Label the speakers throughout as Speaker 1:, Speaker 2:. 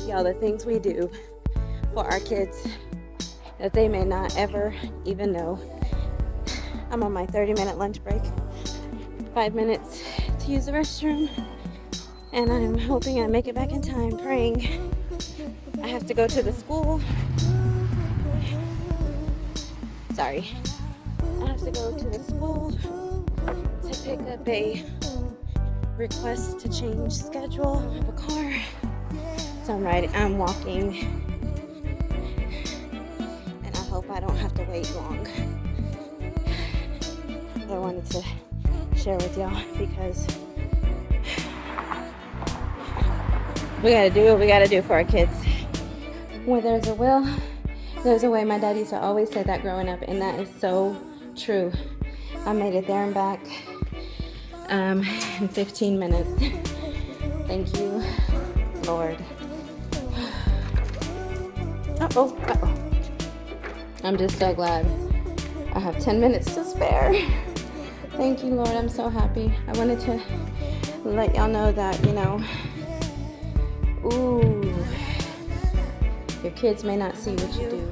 Speaker 1: Y'all, the things we do for our kids that they may not ever even know. I'm on my 30-minute lunch break. 5 minutes to use the restroom. And I'm hoping I make it back in time, praying. I have to go to the school. Sorry. I have to go to the school to pick up a request to change schedule of a car. So I'm walking. And I hope I don't have to wait long. But I wanted to share with y'all because we gotta do what we gotta do for our kids. Where there's a will, there's a way. My dad used to always say that growing up, and that is so true. I made it there and back in 15 minutes. Thank you, Lord. Uh-oh. I'm just so glad I have 10 minutes to spare. Thank you, Lord. I'm so happy. I wanted to let y'all know that, your kids may not see what you do,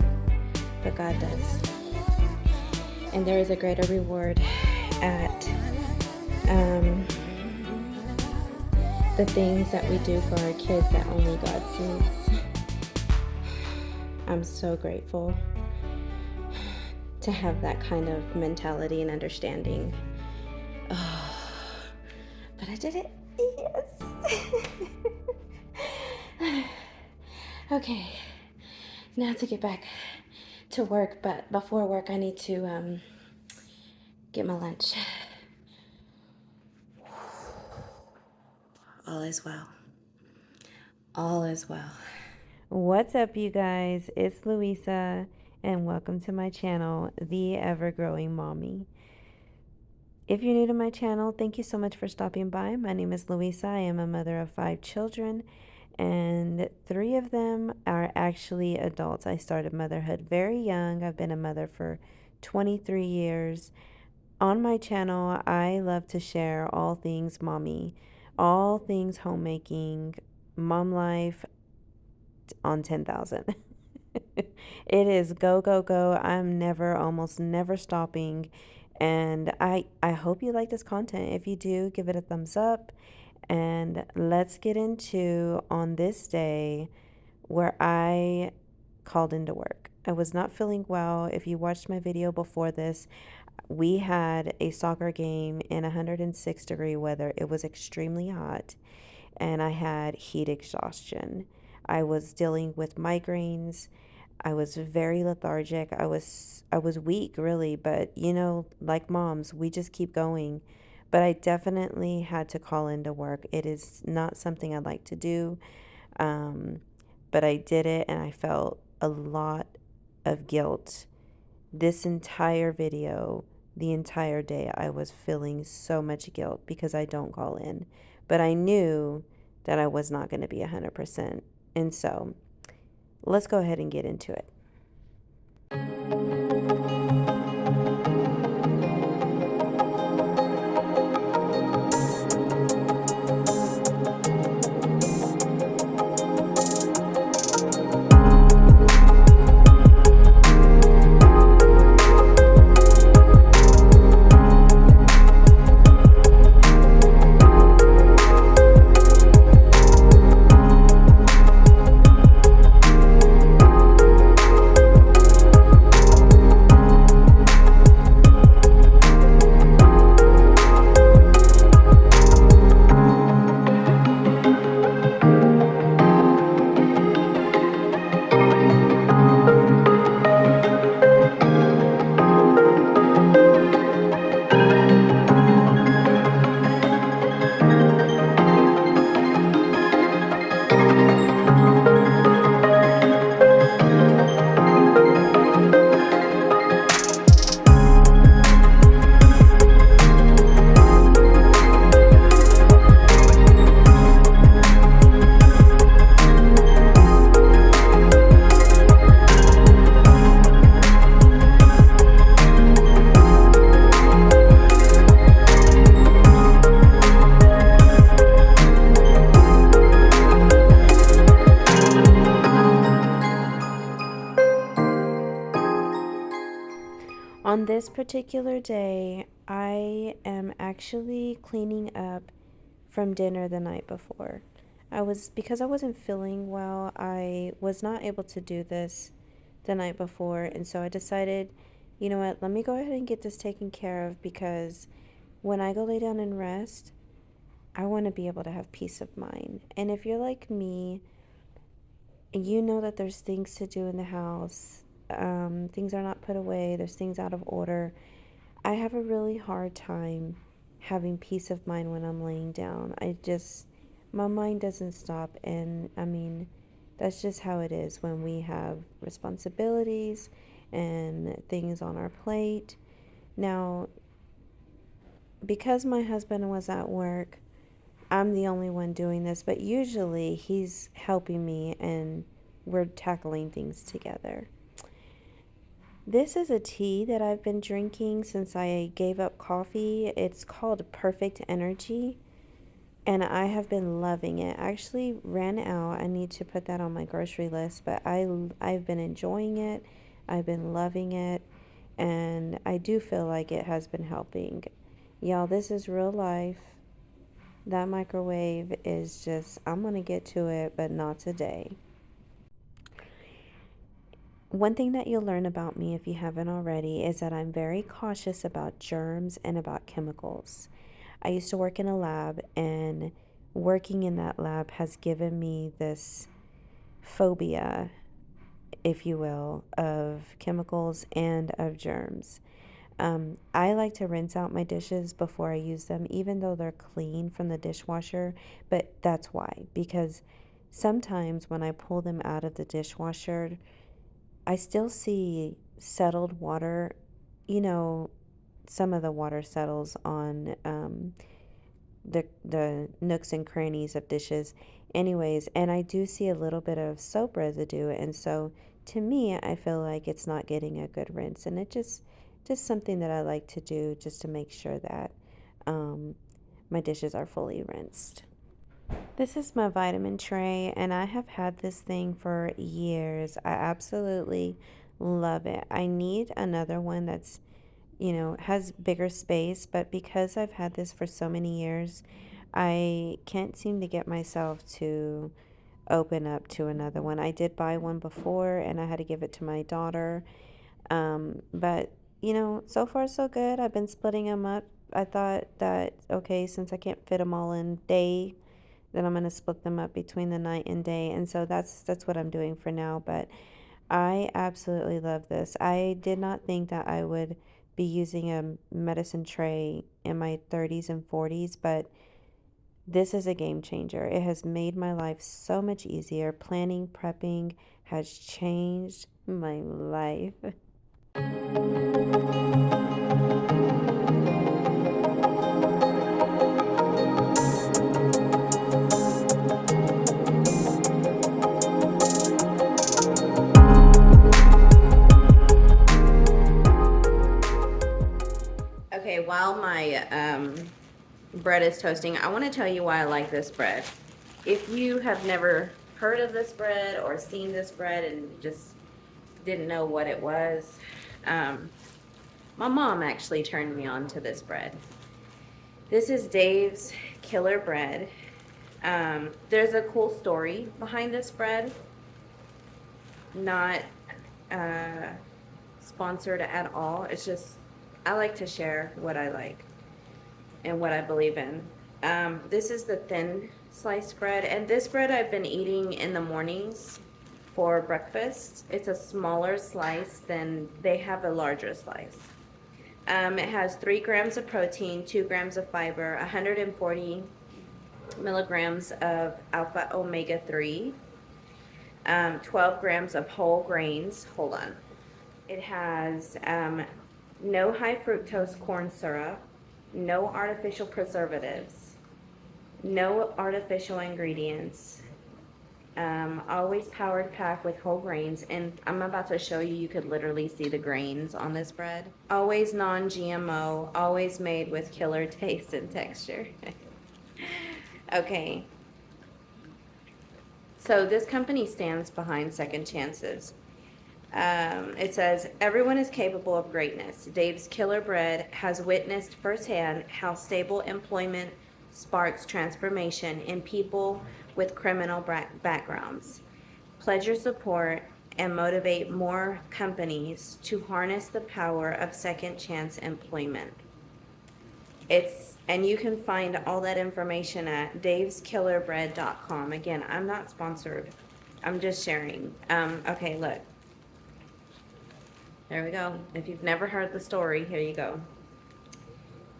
Speaker 1: but God does. And there is a greater reward at the things that we do for our kids that only God sees. I'm so grateful to have that kind of mentality and understanding. Oh, but I did it. Yes. Okay. Now to get back to work, but before work I need to get my lunch. All is well. All is well. What's up, you guys? It's Louisa, and welcome to my channel, The Ever-Growing Mommy. If you're new to my channel, thank you so much for stopping by. My name is Louisa. I am a mother of 5 children, and 3 of them are actually adults. I started motherhood very young. I've been a mother for 23 years. On my channel, I love to share all things mommy, all things homemaking, mom life on 10,000. It is go, go, go. I'm almost never stopping. And I hope you like this content. If you do, give it a thumbs up. And let's get into on this day where I called into work. I was not feeling well. If you watched my video before this, we had a soccer game in 106-degree weather. It was extremely hot, and I had heat exhaustion. I was dealing with migraines. I was very lethargic. I was weak, really, but like moms, we just keep going. But I definitely had to call into work. It is not something I like to do, but I did it, and I felt a lot of guilt. This entire video, the entire day, I was feeling so much guilt because I don't call in. But I knew that I was not going to be 100%. And so let's go ahead and get into it. this particular day, I am actually cleaning up from dinner the night before. Because I wasn't feeling well, I was not able to do this the night before, and so I decided, you know what, let me go ahead and get this taken care of, because when I go lay down and rest, I want to be able to have peace of mind. And if you're like me, you know that there's things to do in the house, things are not put away, there's things out of order. I have a really hard time having peace of mind when I'm laying down. My mind doesn't stop. And I mean, that's just how it is when we have responsibilities and things on our plate. Now, because my husband was at work, I'm the only one doing this, but usually he's helping me and we're tackling things together. This is a tea that I've been drinking since I gave up coffee. It's called Perfect Energy, and I have been loving it. I actually ran out. I need to put that on my grocery list, but I've been enjoying it. I've been loving it, and I do feel like it has been helping. Y'all, this is real life. That microwave is just, I'm going to get to it, but not today. One thing that you'll learn about me, if you haven't already, is that I'm very cautious about germs and about chemicals. I used to work in a lab, and working in that lab has given me this phobia, if you will, of chemicals and of germs. I like to rinse out my dishes before I use them, even though they're clean from the dishwasher. But that's why, because sometimes when I pull them out of the dishwasher, I still see settled water. You know, some of the water settles on the nooks and crannies of dishes. Anyways, and I do see a little bit of soap residue, and so to me, I feel like it's not getting a good rinse, and it just something that I like to do just to make sure that my dishes are fully rinsed. This is my vitamin tray, and I have had this thing for years. I absolutely love it. I need another one that's, has bigger space, but because I've had this for so many years, I can't seem to get myself to open up to another one. I did buy one before, and I had to give it to my daughter. But, so far so good. I've been splitting them up. I thought that, okay, since I can't fit them all in day, then I'm going to split them up between the night and day. And so that's what I'm doing for now. But I absolutely love this. I did not think that I would be using a medicine tray in my 30s and 40s, but this is a game changer. It has made my life so much easier. Planning, prepping has changed my life. Okay, while my bread is toasting, I want to tell you why I like this bread. If you have never heard of this bread or seen this bread and just didn't know what it was, my mom actually turned me on to this bread. This is Dave's Killer Bread. There's a cool story behind this bread. Not sponsored at all. It's just, I like to share what I like and what I believe in. This is the thin sliced bread, and this bread I've been eating in the mornings for breakfast. It's a smaller slice than they have a larger slice. It has 3 grams of protein, 2 grams of fiber, 140 milligrams of alpha omega 3, 12 grams of whole grains. Hold on. It has no high fructose corn syrup, no artificial preservatives, no artificial ingredients, always powered pack with whole grains, and I'm about to show you, you could literally see the grains on this bread. Always non-GMO, always made with killer taste and texture. Okay, so this company stands behind second chances. It says, everyone is capable of greatness. Dave's Killer Bread has witnessed firsthand how stable employment sparks transformation in people with criminal backgrounds. Pledge your support and motivate more companies to harness the power of second chance employment. And you can find all that information at daveskillerbread.com. Again, I'm not sponsored. I'm just sharing. Okay, look. There we go. If you've never heard the story, here you go.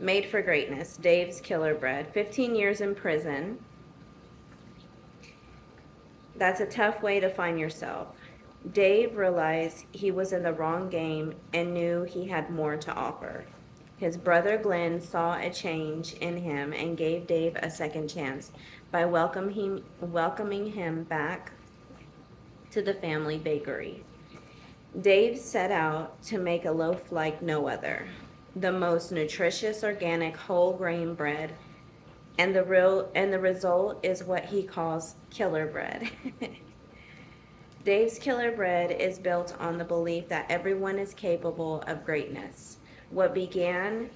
Speaker 1: Made for Greatness, Dave's Killer Bread. 15 years in prison. That's a tough way to find yourself. Dave realized he was in the wrong game and knew he had more to offer. His brother Glenn saw a change in him and gave Dave a second chance by welcoming him back to the family bakery. Dave set out to make a loaf like no other, the most nutritious organic whole grain bread, and the result is what he calls killer bread. Dave's Killer Bread is built on the belief that everyone is capable of greatness. What began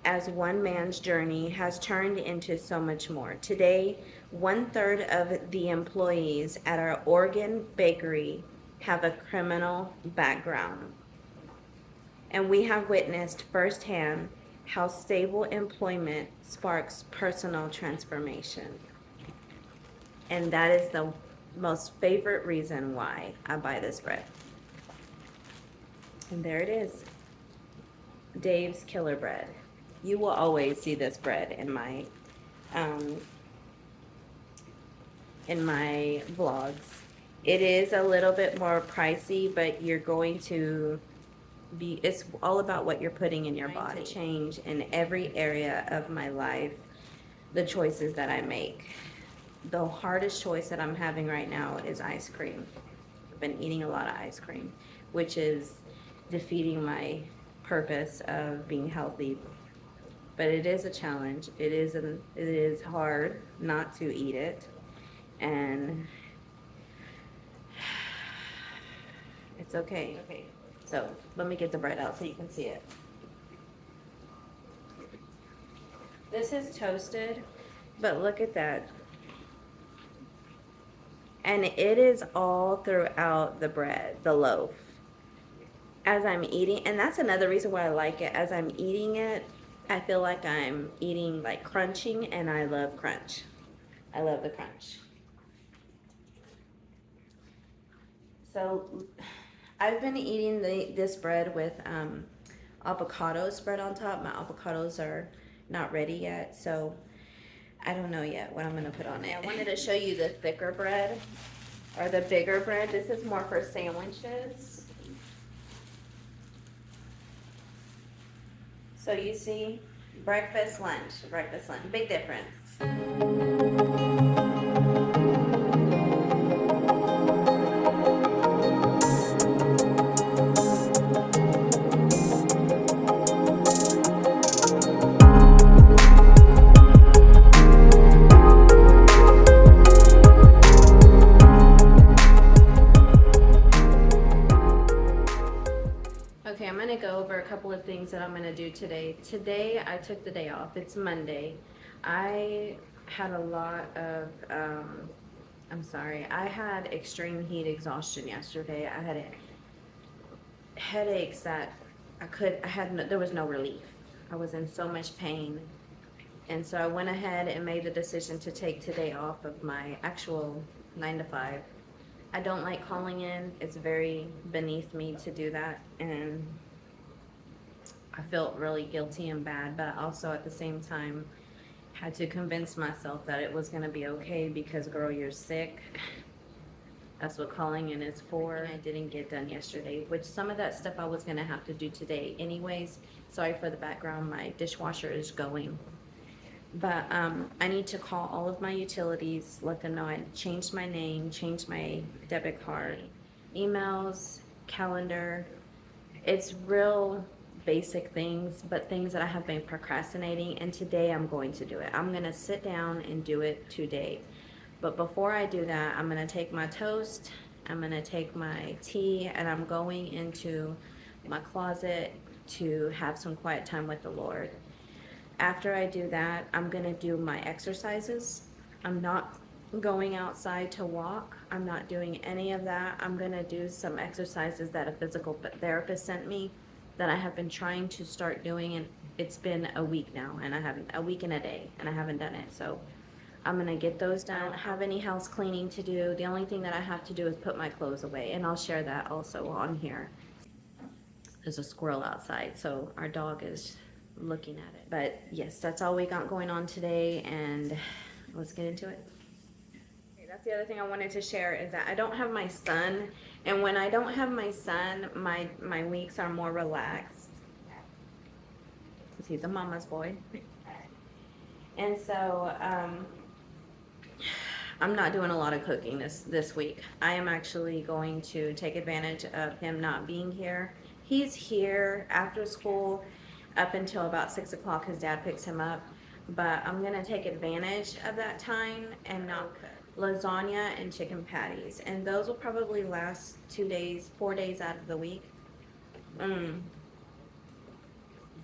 Speaker 1: as one man's journey has turned into so much more. Today, 1/3 of the employees at our Oregon bakery have a criminal background. And we have witnessed firsthand how stable employment sparks personal transformation. And that is the most favorite reason why I buy this bread. And there it is. Dave's Killer Bread. You will always see this bread in my vlogs. It is a little bit more pricey, but you're going to be, it's all about what you're putting in your body. To change in every area of my life, the choices that I make. The hardest choice that I'm having right now is ice cream. I've been eating a lot of ice cream, which is defeating my purpose of being healthy. But it is a challenge. It is hard not to eat it, and it's okay. Okay. So let me get the bread out so you can see it. This is toasted, but look at that. And it is all throughout the bread, the loaf. As I'm eating, and that's another reason why I like it. As I'm eating it, I feel like I'm eating like crunching, and I love crunch. I love the crunch. So I've been eating this bread with avocado spread on top. My avocados are not ready yet, so I don't know yet what I'm gonna put on it. I wanted to show you the thicker bread or the bigger bread. This is more for sandwiches. So you see, breakfast, lunch, big difference. Okay, I'm gonna go over a couple of things that I'm gonna do today. Today, I took the day off. It's Monday. I had a lot of, I had extreme heat exhaustion yesterday. I had headaches that there was no relief. I was in so much pain. And so I went ahead and made the decision to take today off of my actual 9 to 5. I don't like calling in. It's very beneath me to do that, and I felt really guilty and bad, but also at the same time had to convince myself that it was going to be okay because, girl, you're sick. That's what calling in is for. And I didn't get done yesterday, which some of that stuff I was going to have to do today anyways. Sorry for the background. My dishwasher is going. But I need to call all of my utilities, let them know I changed my name, changed my debit card, emails, calendar. It's real basic things, but things that I have been procrastinating, and today I'm going to do it. I'm going to sit down and do it today. But before I do that, I'm going to take my toast, I'm going to take my tea and I'm going into my closet to have some quiet time with the Lord. After I do that, I'm going to do my exercises. I'm not going outside to walk. I'm not doing any of that. I'm going to do some exercises that a physical therapist sent me that I have been trying to start doing, and it's been a week now, and I haven't, a week and a day, and I haven't done it. So I'm going to get those done. I don't have any house cleaning to do. The only thing that I have to do is put my clothes away, and I'll share that also on here. There's a squirrel outside, so our dog is looking at it. But yes, that's all we got going on today, and let's get into it. Okay, that's the other thing I wanted to share is that I don't have my son, and when I don't have my son, my weeks are more relaxed because he's a mama's boy. And so I'm not doing a lot of cooking this week. I am actually going to take advantage of him not being here. He's here after school up until about 6 o'clock. His dad picks him up. But I'm going to take advantage of that time and not cook lasagna and chicken patties. And those will probably last 2 days, 4 days out of the week.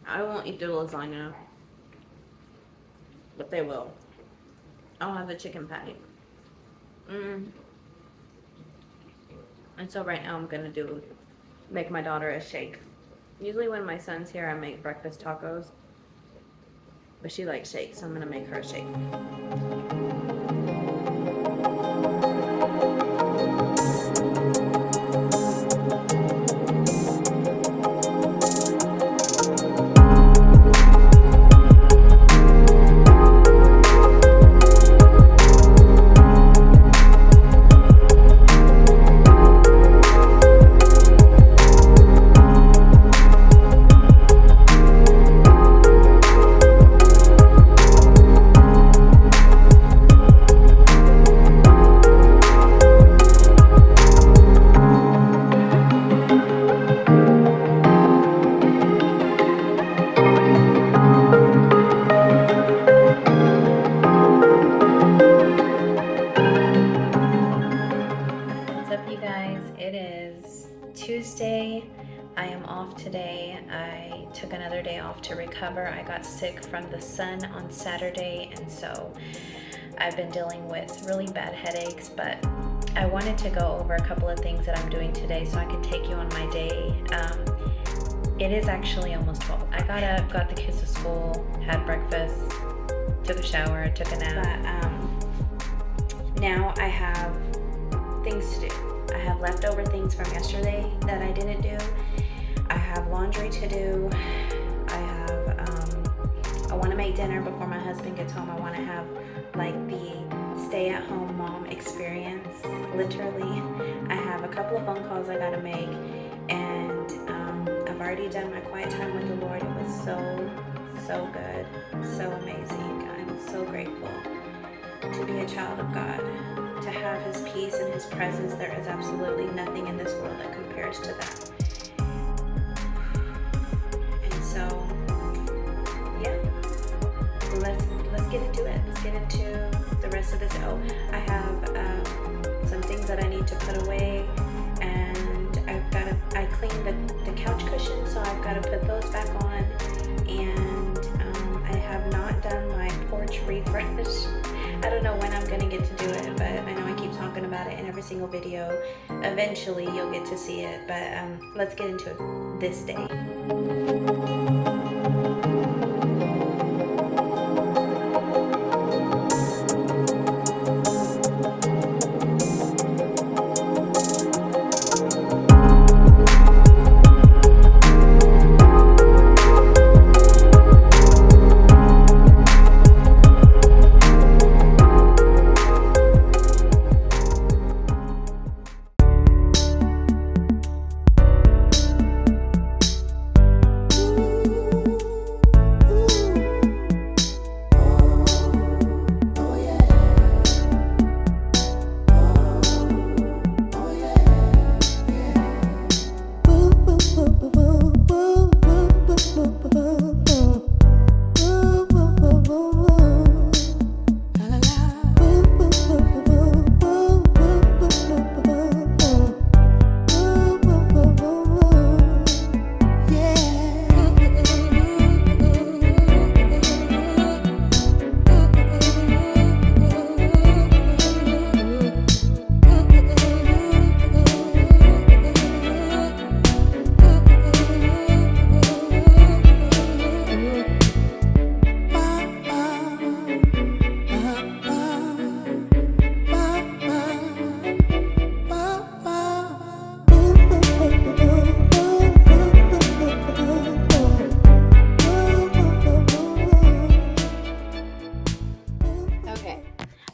Speaker 1: I won't eat the lasagna, but they will. I'll have the chicken patty. And so right now I'm going to make my daughter a shake. Usually when my son's here, I make breakfast tacos. But she likes shakes, so I'm going to make her a shake. Tuesday. I am off today. I took another day off to recover. I got sick from the sun on Saturday, and so I've been dealing with really bad headaches, but I wanted to go over a couple of things that I'm doing today so I could take you on my day. It is actually almost 12. I got up, got the kids to school, had breakfast, took a shower, took a nap. But now I have things to do. I have leftover things from yesterday that I didn't do. I have laundry to do. I want to make dinner before my husband gets home. I want to have like the stay-at-home mom experience, literally. I have a couple of phone calls I got to make, and I've already done my quiet time with the Lord. It was so good, so amazing. I'm so grateful to be a child of God, to have His peace and His presence. There is absolutely nothing in this world that compares to that. And so, yeah, let's get into it. Let's get into the rest of this. Oh, I have some things that I need to put away, and I cleaned the couch cushions, so I've got to put those back on. And I have not done my porch refresh. I don't know when I'm going to get to do it, but I know I keep talking about it in every single video. Eventually you'll get to see it, but let's get into it this day.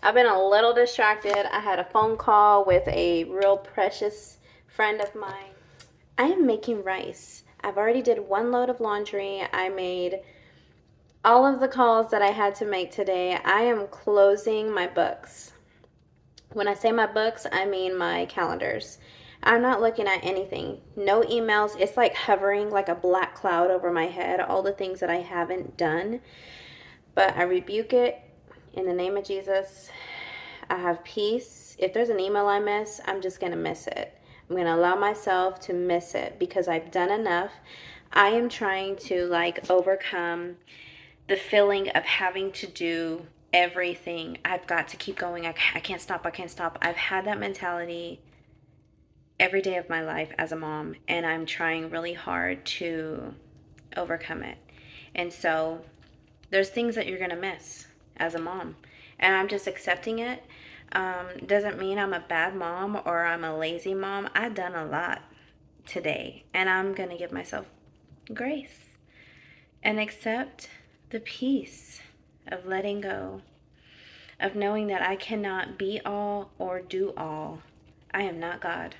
Speaker 1: I've been a little distracted. I had a phone call with a real precious friend of mine. I am making rice. I've already did 1 load of laundry. I made all of the calls that I had to make today. I am closing my books. When I say my books, I mean my calendars. I'm not looking at anything. No emails. It's like hovering like a black cloud over my head, all the things that I haven't done. But I rebuke it in the name of Jesus. I have peace. If there's an email I miss, I'm just going to miss it. I'm going to allow myself to miss it because I've done enough. I am trying to like overcome the feeling of having to do everything. I've got to keep going. I can't stop. I can't stop. I've had that mentality every day of my life as a mom, and I'm trying really hard to overcome it. And so there's things that you're going to miss as a mom, and I'm just accepting it. Doesn't mean I'm a bad mom or I'm a lazy mom. I've done a lot today, and I'm going to give myself grace and accept the peace of letting go, of knowing that I cannot be all or do all. I am not God.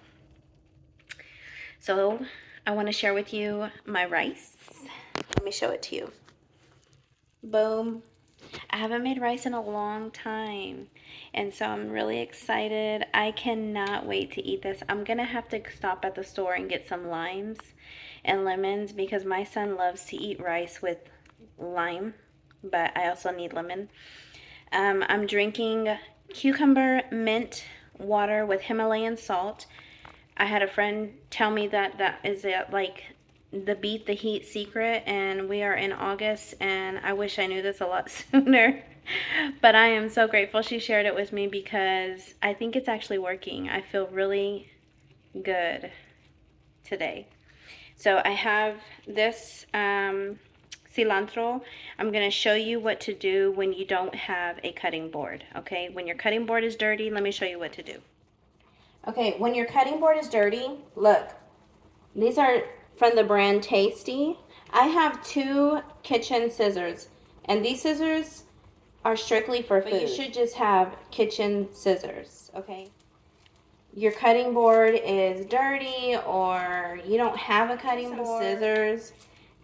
Speaker 1: So I want to share with you my rice. Let me show it to you. Boom. I haven't made rice in a long time, and so I'm really excited. I cannot wait to eat this. I'm gonna have to stop at the store and get some limes and lemons because my son loves to eat rice with lime, but I also need lemon. I'm drinking cucumber mint water with Himalayan salt. I had a friend tell me that is like the beat the heat secret, and we are in August, and I wish I knew this a lot sooner. But I am so grateful she shared it with me because I think it's actually working. I feel really good today. So I have this cilantro. I'm going to show you what to do when you don't have a cutting board, okay? When your cutting board is dirty, let me show you what to do. Okay, when your cutting board is dirty, look, these are from the brand Tasty. I have 2 kitchen scissors, and these scissors are strictly for food. But you should just have kitchen scissors, okay? Your cutting board is dirty or you don't have a cutting board, scissors,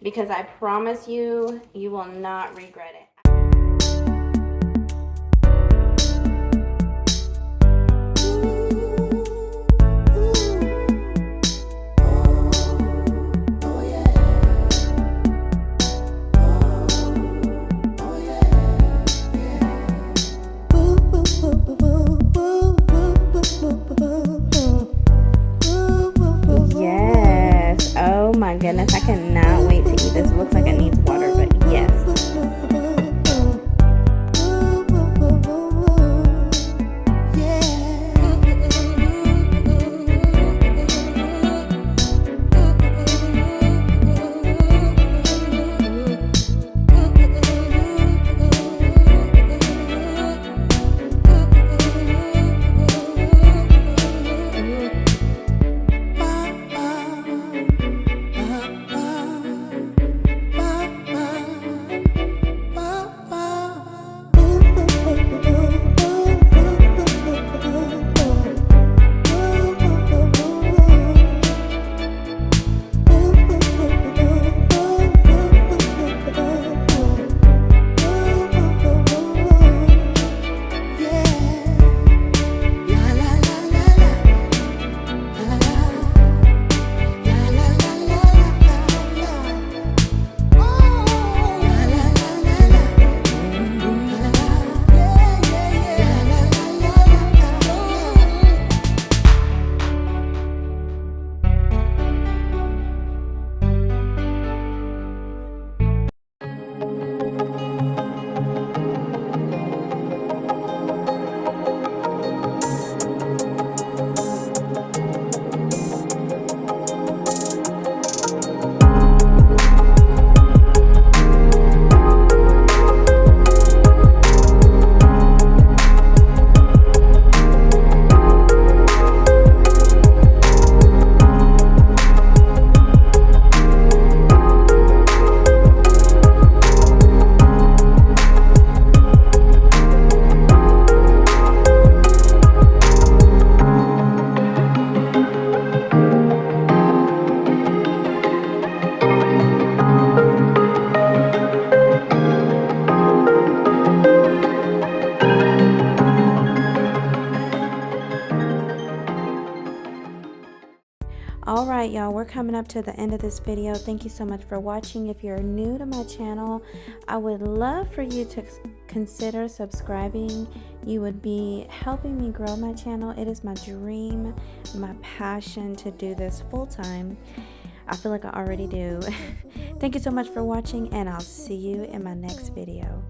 Speaker 1: because I promise you, you will not regret it. Yes. Oh my goodness. I cannot wait to eat this. It looks like it needs water, but yes. All right, y'all, we're coming up to the end of this video. Thank you so much for watching. If you're new to my channel, I would love for you to consider subscribing. You would be helping me grow my channel. It is my dream, my passion to do this full time. I feel like I already do. Thank you so much for watching, and I'll see you in my next video.